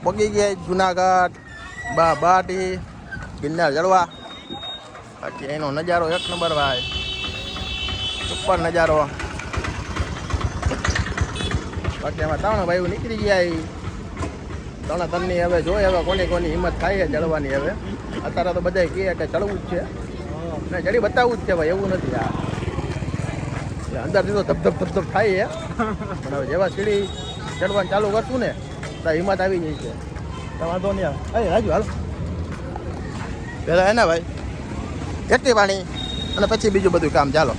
પગી ગયા જુનાગઢ બાટી ગિરનાર ચડવા. બાકી એનો નજારો એક નંબર ભાઈ, ઉપર નજારો. બાકી એમાં 3 ભાઈઓ નીકળી ગયા. 3 હવે જોઈએ હવે કોની હિંમત થાય છે ચડવાની. હવે અત્યારે તો બધા કહે કે ચડવું જ છે ને, ચડી બતાવવું જ છે ભાઈ, એવું નથી. અંદરથી તો ધબધબ થાય છે, પણ હવે જેવા સીડી ચડવાનું ચાલુ કરશું ને તો હિંમત આવી જાય છે. વાંધો નહીં આવે. રાજુ હાલો પેલા એના ભાઈ કેટલી પાણી અને પછી બીજું બધું કામ. ચાલો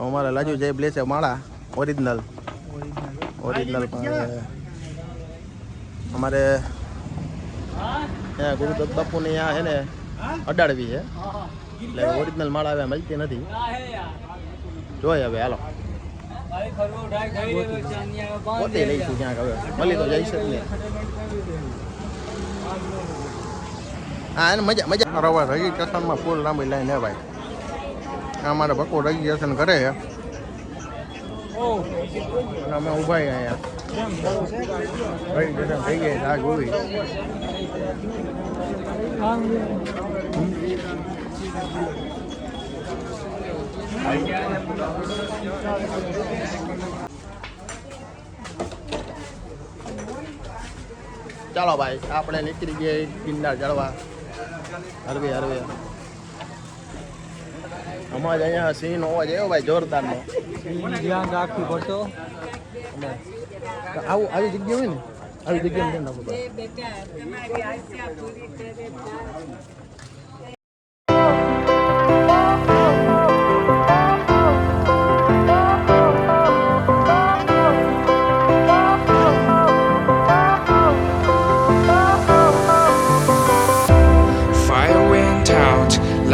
અમારે લાજુ જય લે છે માળા ઓરિજિનલ અમારે ત્યાં ગુરુદત્ત બાપુને ત્યાં છે ને અડાડવી છે, એટલે ઓરિજિનલ માળા હવે મળતી નથી. જોઈએ હવે હાલો પોતે લઈશું ક્યાંક, હવે મળી તો જઈશ જ ને. હા એને મજા રવા રજીસ્ટ્રેશનમાં ફૂલ લાંબી લાઈન હે ભાઈ. અમારે ભક્કો રજીસ્ટ્રેશન કરે છે અને અમે ઊભા અહીંયા રજીસ્ટ્રેશન થઈ ગઈ રાહ જોવી. ચાલો ભાઈ આપણે નીકળી ગયા ગિરનાર ચડવા. હરવે અમારે અહીંયા સિંહ નો અવાજ આવ્યો ભાઈ જોરદારનો. ધ્યાન રાખવું પડતો. આવી જગ્યા હોય ને, આવી જગ્યા ધ્યાન રાખવું પડે.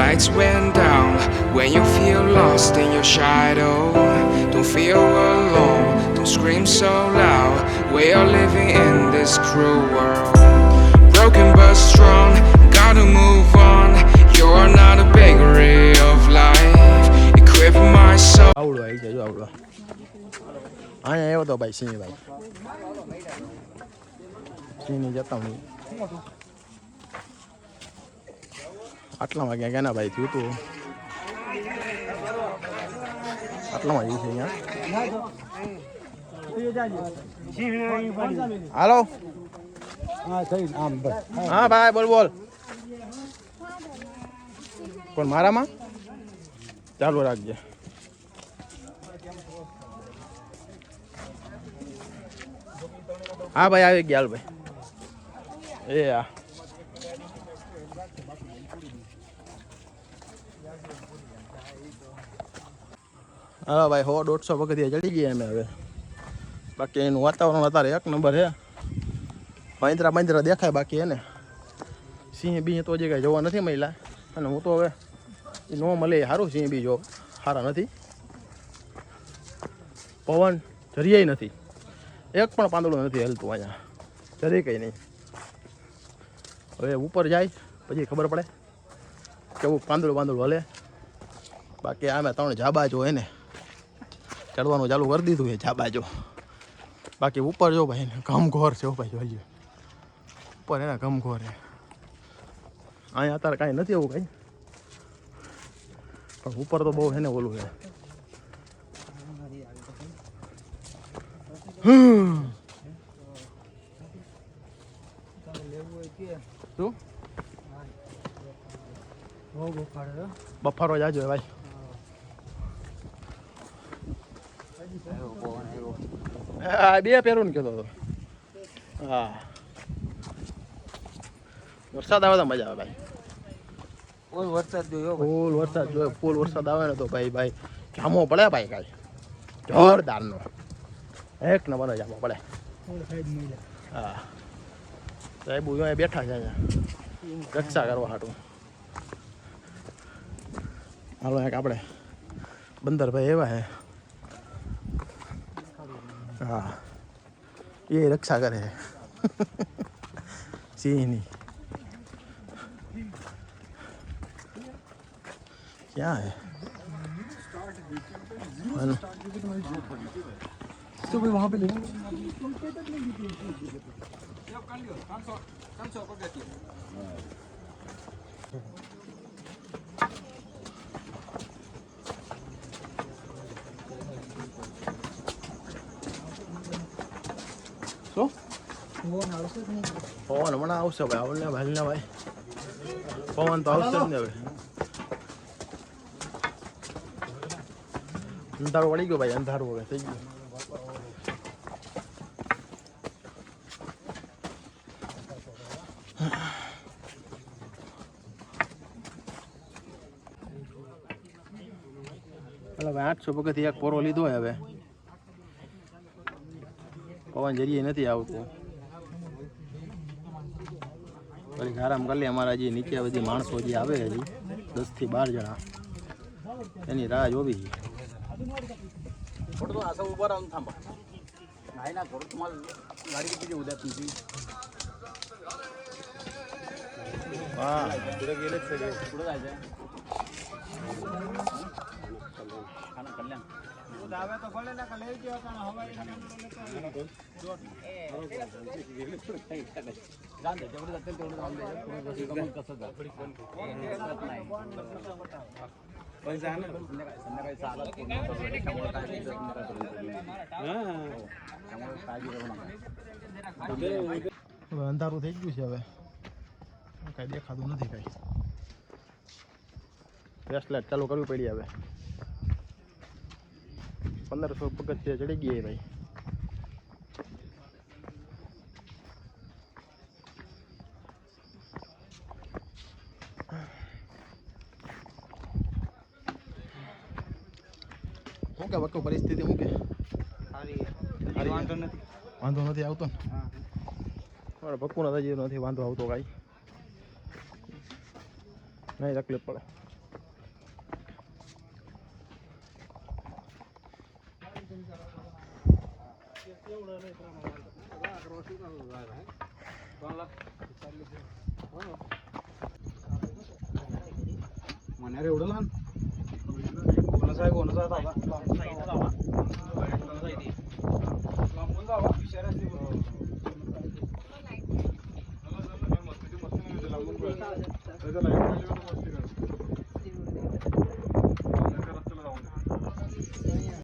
Lights went down when you feel lost in your shadow. Don't feel alone, don't scream so loud. We are living in this cruel world. Broken but strong, gotta move on. You're not a bakery of life. Equip my soul. આવડો આવી જાય જો આવડો. અહીંયા આવ્યો તો ભાઈ સિંહ ભાઈ. સિંહની જતાવણી આટલામાં ક્યાં ક્યાં ભાઈ થયું હતું. આટલામાં જ છે અહીંયા. હાલો હા ભાઈ બોલ. કોણ મારામાં ચાલુ રાખજે. હા ભાઈ આવી ગયા ભાઈ. એ હા હા ભાઈ 100-150 પગથિયા ચડી ગયા અમે હવે. બાકી એનું વાતાવરણ અત્યારે એક નંબર છે. પાંદરા દેખાય બાકી એને સિંહ બી તો જે કાંઈ જોવા નથી મળ્યા. અને હું તો હવે એ ન મળે સારું. સિંહ બી જો સારા નથી. પવન જરીયાય નથી, એક પણ પાંદડું નથી હલતું અહીંયા, જરી કંઈ નહીં. હવે ઉપર જાય પછી ખબર પડે કેવું પાંદડું હલે. બાકી આમે 3 જાબા જો એને ચડવાનું ચાલુ કરી દીધું છે જાબાજો. બાકી ઉપર જો ભાઈ ને ઘમઘોર છે ભાઈ, જોઈ ઉપર એના ઘમઘોર છે. અહીંયા અત્યારે કાંઈ નથી એવું કાંઈ, પણ ઉપર તો બહુ છે ને ઓલું છે. શું બફારો જાજો ભાઈ. બે પહેરું ને કહેતો હતો. હા વરસાદ આવે તો મજા આવે ભાઈ. ફૂલ વરસાદ જોયો ફૂલ વરસાદ આવે ને તો ભાઈ જામો પડે ભાઈ, કાંઈ જોરદારનો એક નંબર જામો પડે. હા સાહેબ અહીંયા બેઠા છે અહીંયા રક્ષા કરવા હાટું. હાલો આપણે બંદરભાઈ એવા હે. હા એ રક્ષા કરે છે સિંહની. ક્યાં હે तो भाई वहाँ पे लेना શું પવન હમણાં આવશે ભાઈ આવને ભાઈ ને ભાઈ પવન તો આવશે જ ને હવે અંધારું વળી ગયો ભાઈ અંધારું હવે થઈ ગયું એટલે ભાઈ 800 પગથી એક પોરો લીધો હોય હવે પવન જરીએ નથી આવતું પછી આરામ કરી લે અમારા જે નીચે બધી માણસો જે આવે હજી 10 થી 12 જણા એની રાહ જોવી फोटो असं उभं राहून थांबा नाही ना थोडं तुम्हाला गाडी किती उद्या तुमची હા पुढे गेलेच सगळे पुढे जायचं खाना कल्याण दाव्या तो पडले ना कल्याण किंवा हवाई जाण दे जेवढे जातील तेवढं जाऊन दे कसं जा पण जा ना संध्याकाळी सहाला पूर्ण त्यामुळे काय त्यामुळे काळजी करू नका હવે અંધારું થઈ ગયું છે હવે કાંઈ દેખાતું નથી કાંઈ ફ્લેશ લાઇટ ચાલુ કરવી પડી હવે 1500 પગથિયે ચડી ગયા ભાઈ શું કે વકુ પરિસ્થિતિ શું કે વાંધો નથી આવતો ને મારા ભક્કુના હજી નથી વાંધો આવતો કાંઈ નહીં તકલીફ પડે मनार एवढं लहान कोणाचा आहे लांबून जावा विचार असते